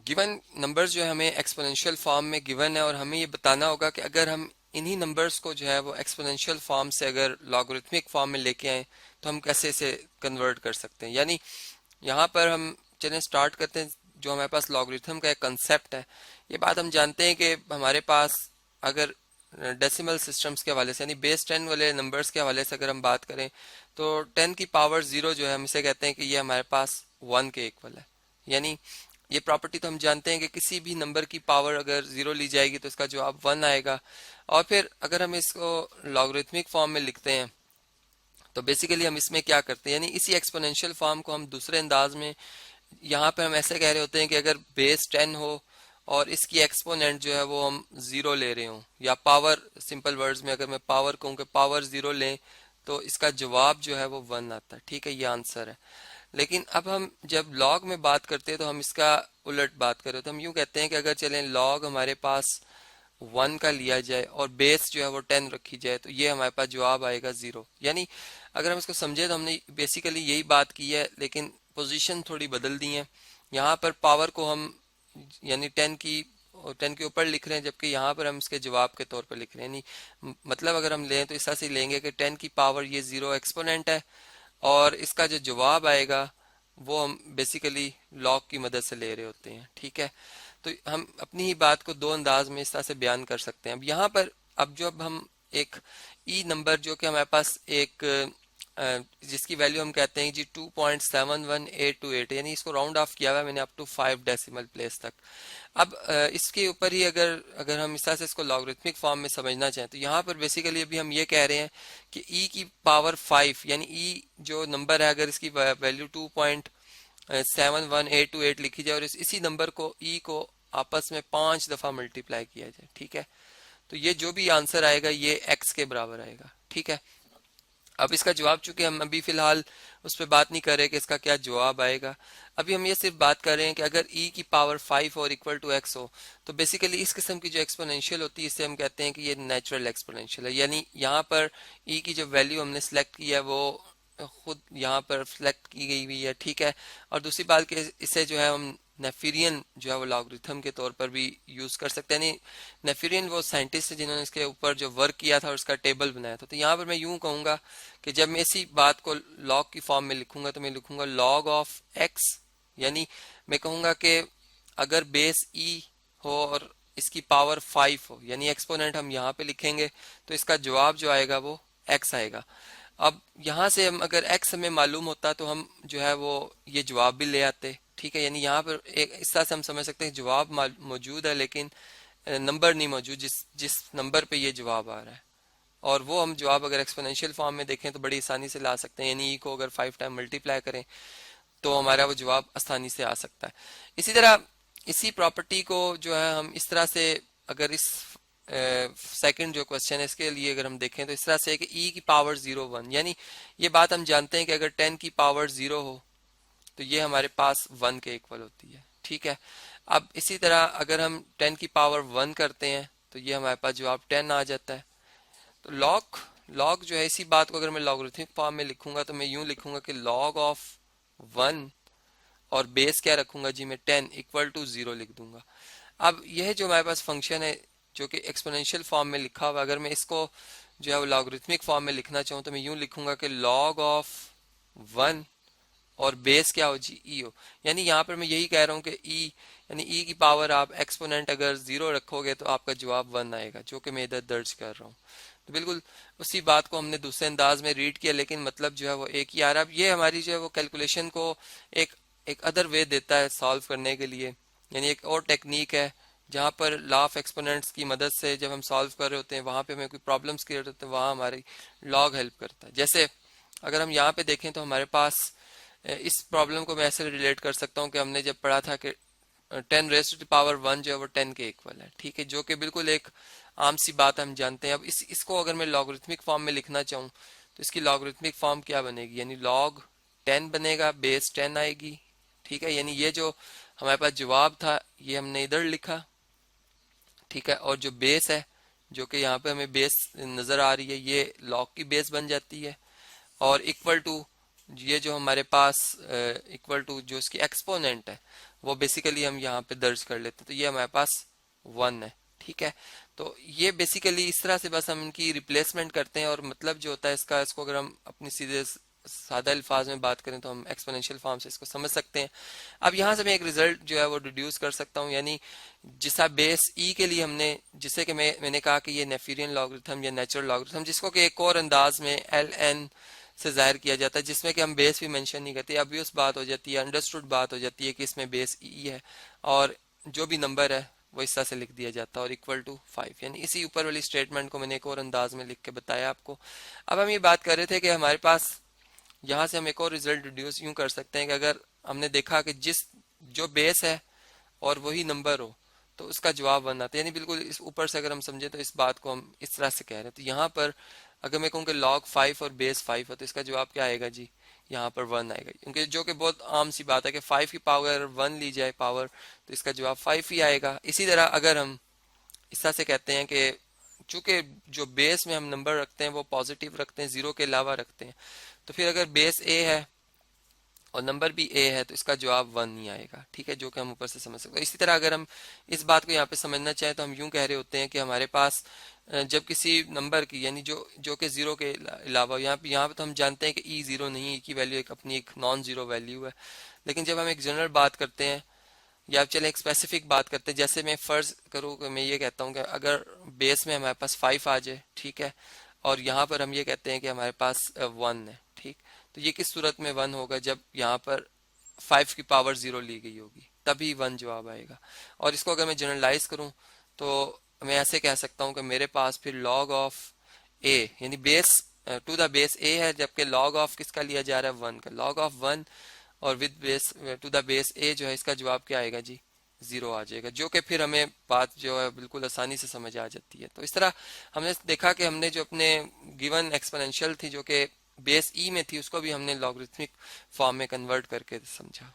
Given numbers जो है हमें एक्सपोनेंशियल फॉर्म में गिवन है, और हमें ये बताना होगा कि अगर हम इन्हीं नंबर्स को जो है वो एक्सपोनेंशियल फॉर्म से अगर लॉगरिथमिक फॉर्म में लेके आए तो हम कैसे इसे कन्वर्ट कर सकते हैं। यानी यहाँ पर हम चलें स्टार्ट करते हैं। जो हमारे पास लॉगरिथम का एक कंसेप्ट है, ये बात हम जानते हैं कि हमारे पास अगर डेसिमल सिस्टम्स के हवाले से यानी बेस 10 वाले नंबर्स के हवाले से अगर हम बात करें तो 10 की पावर 0 जो है हम इसे कहते हैं कि ये हमारे पास 1 के इक्वल है। यानी ये प्रॉपर्टी तो हम जानते हैं कि किसी भी नंबर की पावर अगर 0 ली जाएगी तो इसका जवाब 1 आएगा। और फिर अगर हम इसको लॉगरिथमिक फॉर्म में लिखते हैं तो बेसिकली हम इसमें क्या करते हैं, यानी इसी एक्सपोनेंशियल फॉर्म को हम दूसरे अंदाज में यहाँ पे हम ऐसे कह रहे होते हैं कि अगर बेस 10 हो और इसकी एक्सपोनेंट जो है वो हम 0 ले रहे हो, या पावर, सिंपल वर्ड्स में अगर मैं पावर कहूँ कि पावर 0 लें तो इसका जवाब जो है वो 1 आता है। ठीक है, ये आंसर है। लेकिन अब हम जब लॉग में बात करते हैं तो हम इसका उलट बात करें तो हम यूं कहते हैं कि अगर चलें लॉग हमारे पास 1 का लिया जाए और बेस जो है वो 10 रखी जाए तो ये हमारे पास जवाब आएगा 0। यानी अगर हम इसको समझे तो हमने बेसिकली यही बात की है, लेकिन पोजीशन थोड़ी बदल दी है। यहाँ पर पावर को हम यानी 10 के ऊपर लिख रहे हैं, जबकि यहाँ पर हम इसके जवाब के तौर पर लिख रहे हैं। यानी मतलब अगर हम लें तो इस तरह से लेंगे कि 10 की पावर ये 0 एक्सपोनेंट है और इसका जो जवाब आएगा वो हम बेसिकली लॉग की मदद से ले रहे होते हैं। ठीक है, तो हम अपनी ही बात को दो अंदाज में इस तरह से बयान कर सकते हैं। अब यहाँ पर अब जब हम एक ई नंबर जो कि हमारे पास एक जिसकी वैल्यू हम कहते हैं जी 2.71828, यानी इसको राउंड ऑफ किया हुआ है मैंने अप टू 5 डेसिमल प्लेस तक। अब इसके ऊपर ही अगर अगर हम इस तरह से इसको लॉगरिथमिक फॉर्म में समझना चाहें तो यहाँ पर बेसिकली अभी हम ये कह रहे हैं कि ई की पावर 5 यानी ई जो नंबर है अगर इसकी वैल्यू 2.71828 लिखी जाए और इसी नंबर को ई को आपस में 5 दफा मल्टीप्लाई किया जाए, ठीक है, तो ये जो भी आंसर आएगा ये एक्स के बराबर आएगा। ठीक है, अब इसका जवाब चूंकि हम अभी फिलहाल उस पर बात नहीं कर रहे कि इसका क्या जवाब आएगा, अभी हम ये सिर्फ बात कर रहे हैं कि अगर e की पावर 5 और इक्वल टू x हो तो बेसिकली इस किस्म की जो एक्सपोनेंशियल होती है इसे हम कहते हैं कि ये नेचुरल एक्सपोनेंशियल है। यानी यहाँ पर e की जो वैल्यू हमने सेलेक्ट की है वो खुद यहाँ पर सिलेक्ट की गई हुई है। ठीक है, और दूसरी बात कि इसे जो है हम नेफिरियन जो है वो लॉगरिथम के तौर पर भी यूज कर सकते हैं। यानी नेफिरियन वो साइंटिस्ट है जिन्होंने इसके ऊपर जो वर्क किया था और इसका टेबल बनाया था। तो यहाँ पर मैं यूं कहूंगा कि जब मैं इसी बात को लॉग की फॉर्म में लिखूंगा तो मैं लिखूंगा लॉग ऑफ एक्स, यानी मैं कहूंगा कि अगर बेस ई हो और इसकी पावर 5 हो, यानी एक्सपोनेंट हम यहाँ पे लिखेंगे तो इसका जवाब जो आएगा वो एक्स आएगा। अब यहाँ से हम अगर x हमें मालूम होता तो हम जो है वो ये जवाब भी ले आते। ठीक है, यानी यहाँ पर एक इस तरह से हम समझ सकते हैं जवाब मौजूद है लेकिन नंबर नहीं मौजूद जिस जिस नंबर पे ये जवाब आ रहा है, और वो हम जवाब अगर एक्सपोनेंशियल फॉर्म में देखें तो बड़ी आसानी से ला सकते हैं। यानी ई को अगर 5 टाइम मल्टीप्लाई करें तो हमारा वो जवाब आसानी से आ सकता है। इसी तरह इसी प्रॉपर्टी को जो है हम इस तरह से अगर इस सेकंड जो क्वेश्चन है इसके लिए अगर हम देखें तो इस तरह से कि e की पावर 0 1, यानी ये बात हम जानते हैं कि अगर 10 की पावर 0 हो तो ये हमारे पास 1 के इक्वल होती है। ठीक है, अब इसी तरह अगर हम 10 की पावर 1 करते हैं तो ये हमारे पास जवाब 10 आ जाता है। तो लॉग लॉग जो है इसी बात को अगर मैं लॉगरिथमिक फॉर्म में लिखूंगा तो मैं यूं लिखूंगा कि लॉग ऑफ 1 और बेस क्या रखूंगा जी मैं 10 इक्वल टू 0 लिख दूंगा। अब यह जो हमारे पास फंक्शन है जो कि एक्सपोनेंशियल फॉर्म में लिखा हुआ, अगर मैं इसको जो है वो लॉगरिथमिक फॉर्म में लिखना चाहूँ तो मैं यूं लिखूंगा कि लॉग ऑफ 1 और बेस क्या हो जी ई हो। यानी यहाँ पर मैं यही कह रहा हूँ कि ई यानी ई की पावर आप एक्सपोनेंट अगर 0 रखोगे तो आपका जवाब 1 आएगा, जो कि मैं इधर दर्ज कर रहा हूँ। तो बिल्कुल उसी बात को हमने दूसरे अंदाज में रीड किया लेकिन मतलब जो है वो एक ही आ रहा है। अब ये हमारी जो है वो कैलकुलेशन को एक एक अदर वे देता है सॉल्व करने के लिए, यानी एक और टेक्निक है जहाँ पर लॉ ऑफ एक्सपोनेंट्स की मदद से जब हम सॉल्व कर रहे होते हैं वहाँ पे हमें कोई प्रॉब्लम्स क्रिएट होते हैं वहाँ हमारी लॉग हेल्प करता है। जैसे अगर हम यहाँ पे देखें तो हमारे पास इस प्रॉब्लम को मैं ऐसे रिलेट कर सकता हूँ कि हमने जब पढ़ा था कि 10 रेज़ टू द पावर 1 जो है वो 10 के इक्वल है। ठीक है, जो कि बिल्कुल एक आम सी बात हम जानते हैं। अब इसको अगर मैं लॉगरिथमिक फॉर्म में लिखना चाहूँ तो इसकी लॉगरिथमिक फॉर्म क्या बनेगी, यानी लॉग 10 बनेगा, बेस 10 आएगी। ठीक है, यानी ये जो हमारे पास जवाब था ये हमने इधर लिखा। ठीक है, और जो बेस है जो कि यहाँ पे हमें बेस नजर आ रही है ये लॉग की बेस बन जाती है, और इक्वल टू ये जो हमारे पास इक्वल टू जो इसकी एक्सपोनेंट है वो बेसिकली हम यहाँ पे दर्ज कर लेते हैं, तो ये हमारे पास 1 है। ठीक है, तो ये बेसिकली इस तरह से बस हम इनकी रिप्लेसमेंट करते हैं, और मतलब जो होता है इसका, इसको अगर हम अपनी सीधे सादा अल्फाज में बात करें तो हम एक्सपोनेंशियल फॉर्म से इसको समझ सकते हैं। अब यहाँ से मैं एक रिजल्ट जो है वो डिड्यूस कर सकता हूँ, यानी जिसा बेस ई के लिए हमने, जिसे कि मैंने कहा कि ये नेफिरियन लॉगरिथम या नेचुरल लॉगरिथम, जिसको कि एक और अंदाज में एल एन से जाहिर किया जाता है, जिसमें कि हम बेस भी मेंशन नहीं करते, अभी उस बात हो जाती है, अंडरस्टूड बात हो जाती है कि इसमें बेस ई है और जो भी नंबर है वो इस तरह से लिख दिया जाता है और इक्वल टू 5, यानी इसी ऊपर वाली स्टेटमेंट को मैंने एक और अंदाज में लिख के बताया आपको। अब हम ये बात कर रहे थे कि हमारे पास यहाँ से हम एक और रिजल्ट डिड्यूस यूं कर सकते हैं कि अगर हमने देखा कि जिस जो बेस है और वही नंबर हो तो उसका जवाब 1 आता है, यानी बिल्कुल इस ऊपर से अगर हम समझे तो इस बात को हम इस तरह से कह रहे हैं। तो यहाँ पर अगर मैं कहूँ कि log 5 और बेस 5 है तो इसका जवाब क्या आएगा जी, यहाँ पर 1 आएगा, क्योंकि जो कि बहुत आम सी बात है कि 5 की पावर 1 ली जाए पावर, तो इसका जवाब 5 ही आएगा। इसी तरह अगर हम इस तरह से कहते हैं कि चूंकि जो बेस में हम नंबर रखते हैं वो पॉजिटिव रखते हैं, जीरो के अलावा रखते हैं, तो फिर अगर बेस ए है और नंबर भी ए है तो इसका जवाब 1 नहीं आएगा। ठीक है, जो कि हम ऊपर से समझ सकते हैं। इसी तरह अगर हम इस बात को यहाँ पे समझना चाहें तो हम यूं कह रहे होते हैं कि हमारे पास जब किसी नंबर की, यानी जो जो कि जीरो के अलावा, यहाँ पे तो हम जानते हैं कि ई जीरो नहीं, ई की वैल्यू एक अपनी एक नॉन जीरो वैल्यू है, लेकिन जब हम एक जनरल बात करते हैं या आप चले एक स्पेसिफिक बात करते हैं, जैसे मैं फर्ज करूँ कि मैं ये कहता हूँ कि अगर बेस में हमारे पास 5 आ जाए, ठीक है, और यहाँ पर हम ये कहते हैं कि हमारे पास 1 है, ठीक, तो ये किस सूरत में 1 होगा, जब यहाँ पर 5 की पावर 0 ली गई होगी, तभी 1 जवाब आएगा। और इसको अगर मैं जनरलाइज करूँ तो मैं ऐसे कह सकता हूँ कि मेरे पास फिर log ऑफ ए, यानी बेस टू द बेस ए है, जबकि log ऑफ किसका लिया जा रहा है, 1 का, log ऑफ 1 और with base to the base ए जो है इसका जवाब क्या आएगा जी, 0 आ जाएगा, जो कि फिर हमें बात जो है बिल्कुल आसानी से समझ आ जाती है। तो इस तरह हमने देखा कि हमने जो अपने गिवन एक्सपोनेंशियल थी जो कि बेस ई में थी उसको भी हमने लॉगरिथमिक फॉर्म में कन्वर्ट करके समझा।